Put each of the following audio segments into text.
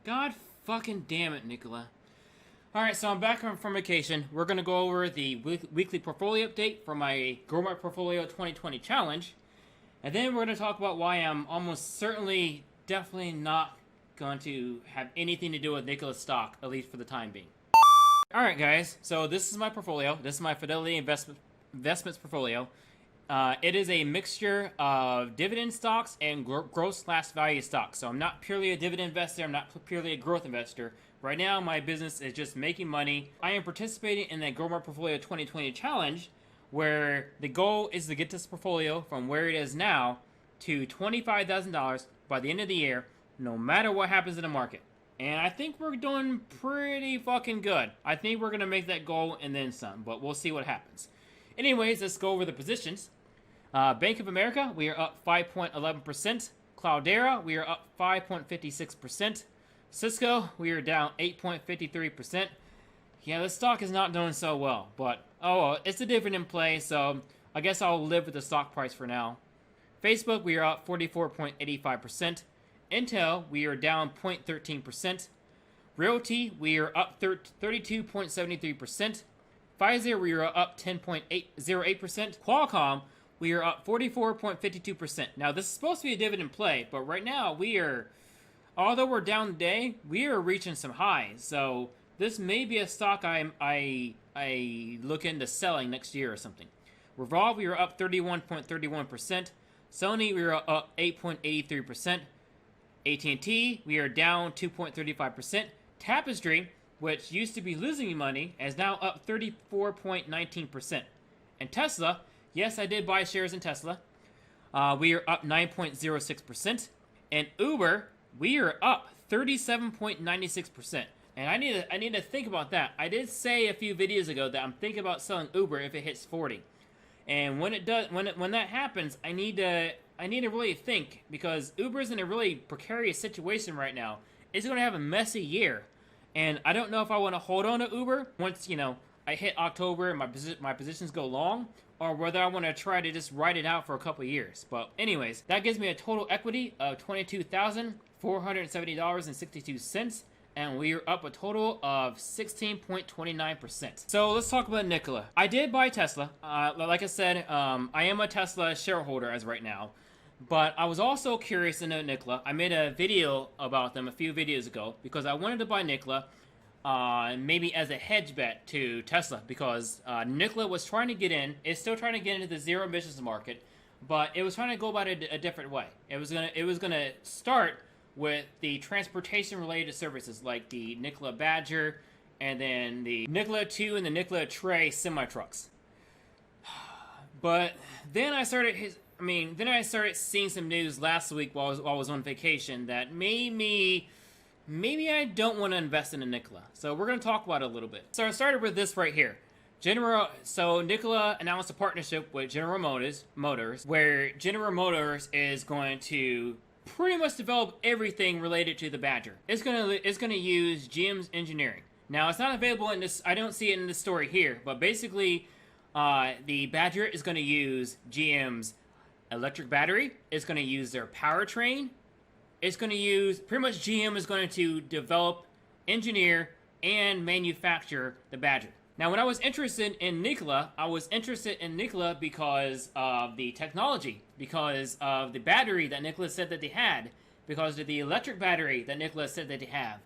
God fucking damn it, Nikola. Alright, so I'm back from vacation. We're going to go over the weekly portfolio update for my Grow My Portfolio 2020 challenge. And then we're going to talk about why I'm almost certainly, definitely not going to have anything to do with Nikola's stock, at least for the time being. Alright guys, so this is my portfolio. This is my Fidelity Investments portfolio. It is a mixture of dividend stocks and growth/value stocks. So I'm not purely a dividend investor. I'm not purely a growth investor. Right now, my business is just making money. I am participating in the Grow My Portfolio 2020 challenge, where the goal is to get this portfolio from where it is now to $25,000 by the end of the year, no matter what happens in the market. And I think we're doing pretty fucking good. I think we're going to make that goal and then some, but we'll see what happens. Anyways, let's go over the positions. Bank of America, we are up 5.11%. Cloudera, we are up 5.56%. Cisco, we are down 8.53%. Yeah, this stock is not doing so well, but oh well, it's a dividend play, so I guess I'll live with the stock price for now. Facebook, we are up 44.85%. Intel, we are down 0.13%. Realty, we are up 32.73%. Pfizer, we are up 10.08%. Qualcomm, we are up 44.52%. Now, this is supposed to be a dividend play, but right now we are, although we're down today, we are reaching some highs. So this may be a stock I look into selling next year or something. Revolve, we are up 31.31%. Sony, we are up 8.83%. AT&T, we are down 2.35%. Tapestry, which used to be losing me money, is now up 34.19%. And Tesla, yes, I did buy shares in Tesla. We are up 9.06%. And Uber, we are up 37.96%. And I need to think about that. I did say a few videos ago that I'm thinking about selling Uber if it hits 40. And when that happens, I need to really think, because Uber's in a really precarious situation right now. It's going to have a messy year. And I don't know if I want to hold on to Uber once, I hit October and my positions go long, or whether I want to try to just ride it out for a couple years. But anyways, that gives me a total equity of $22,470.62, and we are up a total of 16.29%. So let's talk about Nikola. I did buy Tesla. Like I said, I am a Tesla shareholder as right now. But I was also curious to know Nikola. I made a video about them a few videos ago because I wanted to buy Nikola maybe as a hedge bet to Tesla, because Nikola was trying to get in, is still trying to get into the zero emissions market, but it was trying to go about it a different way. It was gonna start with the transportation related services like the Nikola Badger and then the Nikola 2 and the Nikola Tray semi-trucks. But then I started seeing some news last week while I was on vacation that maybe I don't want to invest in a Nikola. So we're going to talk about it a little bit. So I started with this right here. So Nikola announced a partnership with General Motors, where General Motors is going to pretty much develop everything related to the Badger. It's going to use GM's engineering. Now, it's not available in this, I don't see it in this story here, but basically the Badger is going to use GM's electric battery. It's going to use their powertrain. It's going to use, pretty much GM is going to develop, engineer, and manufacture the Badger. Now, when I was interested in Nikola, I was interested in Nikola because of the technology, because of the battery that Nikola said that they had, because of the electric battery that Nikola said that they have,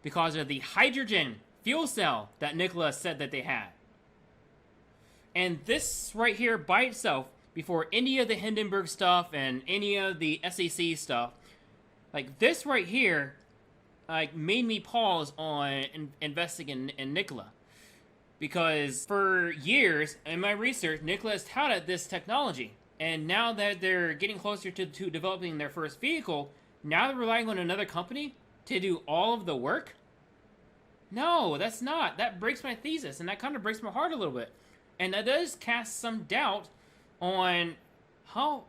because of the hydrogen fuel cell that Nikola said that they had. And this right here by itself, before any of the Hindenburg stuff and any of the SEC stuff, like this right here, like made me pause on investing in Nikola. Because for years, in my research, Nikola has touted this technology. And now that they're getting closer to developing their first vehicle, now they're relying on another company to do all of the work? No, that's not. That breaks my thesis, and that kind of breaks my heart a little bit. And that does cast some doubt on how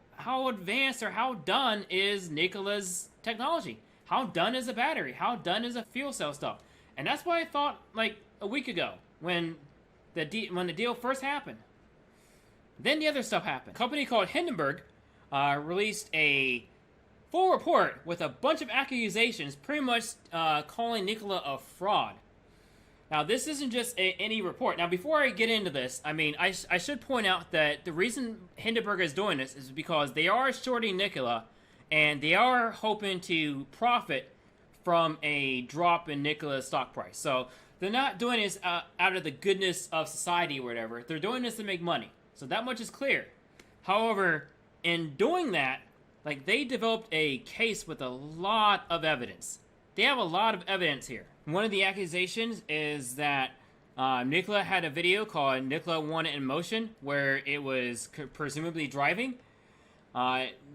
advanced or how done is Nikola's technology. How done is a battery? How done is a fuel cell stuff? And that's why I thought, like, a week ago, when the deal first happened. Then the other stuff happened. A company called Hindenburg released a full report with a bunch of accusations, pretty much calling Nikola a fraud. Now, this isn't just any report. Now, before I get into this, I mean, I should point out that the reason Hindenburg is doing this is because they are shorting Nikola, and they are hoping to profit from a drop in Nikola's stock price. So they're not doing this out of the goodness of society or whatever. They're doing this to make money. So that much is clear. However, in doing that, like, they developed a case with a lot of evidence. They have a lot of evidence here. One of the accusations is that Nikola had a video called Nikola 1 in Motion, where it was presumably driving.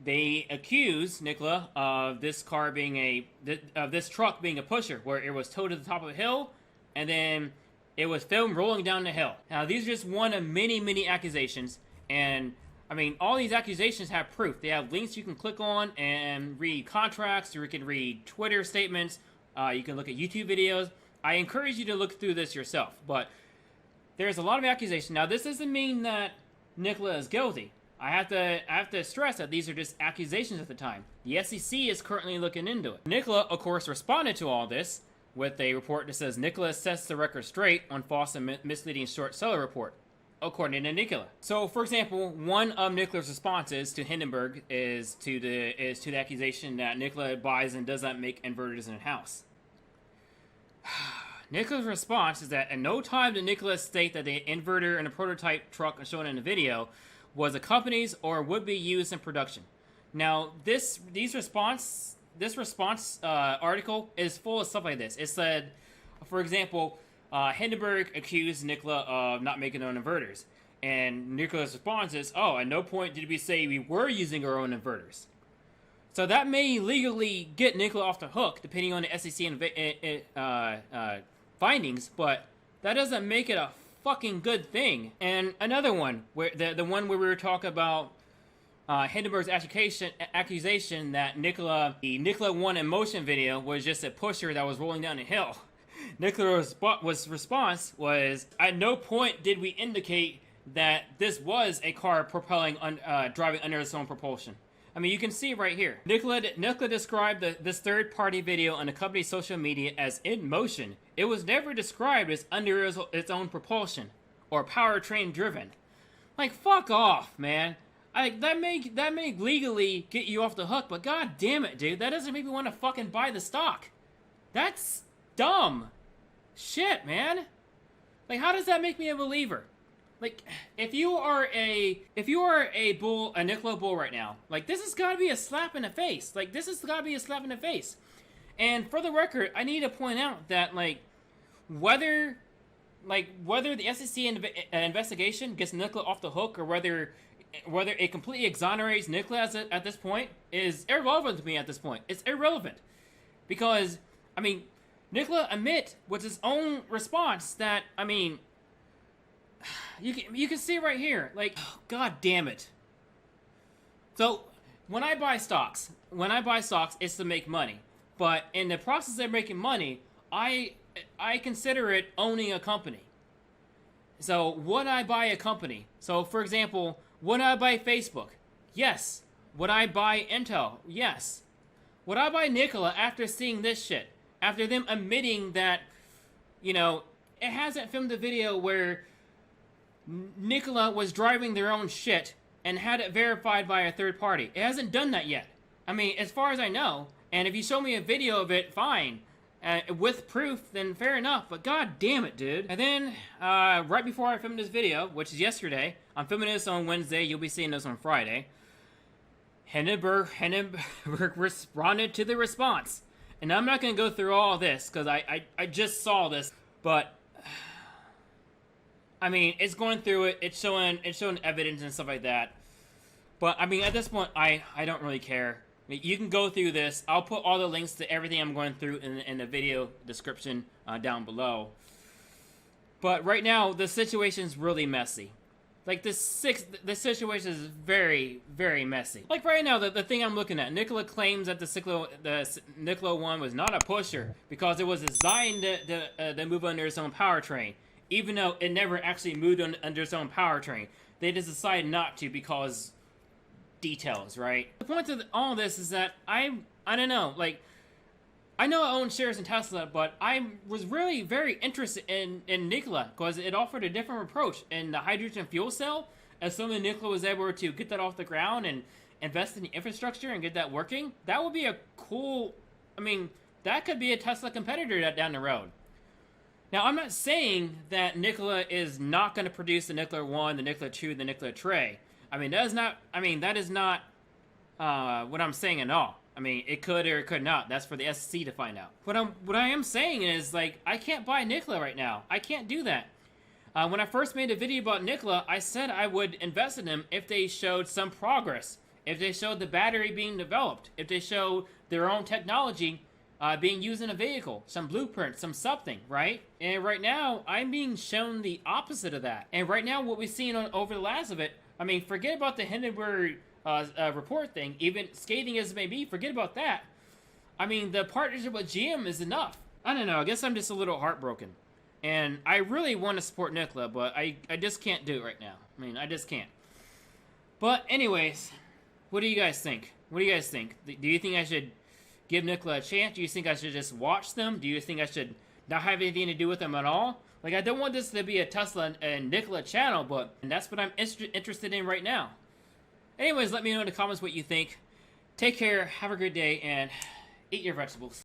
They accuse Nikola of this car being this truck being a pusher, where it was towed to the top of a hill, and then it was filmed rolling down the hill. Now, these are just one of many, many accusations, and I mean, all these accusations have proof. They have links you can click on and read contracts, or you can read Twitter statements, you can look at YouTube videos. I encourage you to look through this yourself, but there's a lot of accusations. Now, this doesn't mean that Nikola is guilty. I have to stress that these are just accusations at the time. The SEC is currently looking into it. Nikola, of course, responded to all this with a report that says Nikola sets the record straight on false and misleading short seller report, according to Nikola. So, for example, one of Nikola's responses to Hindenburg is to the accusation that Nikola buys and does not make inverters in-house. Nikola's response is that at no time did Nikola state that the inverter in a prototype truck shown in the video was a company's or would be used in production. Now, this response article is full of stuff like this. It said, for example, Hindenburg accused Nikola of not making their own inverters. And Nikola's response is, oh, at no point did we say we were using our own inverters. So that may legally get Nikola off the hook, depending on the SEC findings, but that doesn't make it a fucking good thing. And another one, where the one where we were talking about Hindenburg's accusation that the Nikola 1 in Motion video was just a pusher that was rolling down a hill. Nikola's response was, at no point did we indicate that this was a car driving under its own propulsion. I mean, you can see it right here. Nikola described this third-party video on the company's social media as in motion. It was never described as under its own propulsion or powertrain driven. Like, fuck off, man. That may legally get you off the hook, but god damn it, dude, that doesn't make me want to fucking buy the stock. That's dumb shit, man. Like, how does that make me a believer? Like, if you are a Nikola bull right now, like, this has got to be a slap in the face. Like, this has got to be a slap in the face. And for the record, I need to point out that, whether the SEC investigation gets Nikola off the hook, or whether it completely exonerates Nikola at this point, is irrelevant to me at this point. It's irrelevant. Because, I mean, Nikola admit with his own response that, I mean, you can see right here, like, oh, god damn it. So, when I buy stocks, it's to make money. But in the process of making money, I consider it owning a company. So, would I buy a company? So, for example, would I buy Facebook? Yes. Would I buy Intel? Yes. Would I buy Nikola after seeing this shit? After them admitting that, you know, it hasn't filmed a video where Nikola was driving their own shit and had it verified by a third party. It hasn't done that yet. I mean, as far as I know, and if you show me a video of it, fine. With proof, then fair enough, but god damn it, dude. And then, right before I filmed this video, which is yesterday, I'm filming this on Wednesday, you'll be seeing this on Friday, Hindenburg responded to the response. And I'm not going to go through all this, because I just saw this, but I mean, it's going through it, it's showing evidence and stuff like that. But, I mean, at this point, I don't really care. I mean, you can go through this. I'll put all the links to everything I'm going through in the video description down below. But right now, the situation's really messy. Like, the situation is very, very messy. Like, right now, the thing I'm looking at, Nikola claims that the Nikola 1 was not a pusher because it was designed to move under its own powertrain, even though it never actually moved under its own powertrain. They just decided not to because details, right? The point of all this is that I don't know, like, I know I own shares in Tesla, but I was really very interested in Nikola because it offered a different approach in the hydrogen fuel cell. Assuming Nikola was able to get that off the ground and invest in the infrastructure and get that working, that would be a cool, I mean, that could be a Tesla competitor down the road. Now, I'm not saying that Nikola is not going to produce the Nikola 1, the Nikola 2, the Nikola Tray. I mean, that is not what I'm saying at all. I mean, it could or it could not. That's for the SEC to find out. What I am saying is, like, I can't buy Nikola right now. I can't do that. When I first made a video about Nikola, I said I would invest in them if they showed some progress, if they showed the battery being developed, if they showed their own technology being used in a vehicle, some blueprint, some something, right? And right now, I'm being shown the opposite of that. And right now, what we've seen over the last of it, I mean, forget about the Hindenburg report thing, even scathing as it may be, forget about that. I mean, the partnership with GM is enough. I don't know, I guess I'm just a little heartbroken. And I really want to support Nikola, but I just can't do it right now. I mean, I just can't. But anyways, what do you guys think? What do you guys think? Do you think I should give Nikola a chance? Do you think I should just watch them? Do you think I should not have anything to do with them at all? Like, I don't want this to be a Tesla and Nikola channel, but that's what I'm interested in right now. Anyways, let me know in the comments what you think. Take care, have a great day, and eat your vegetables.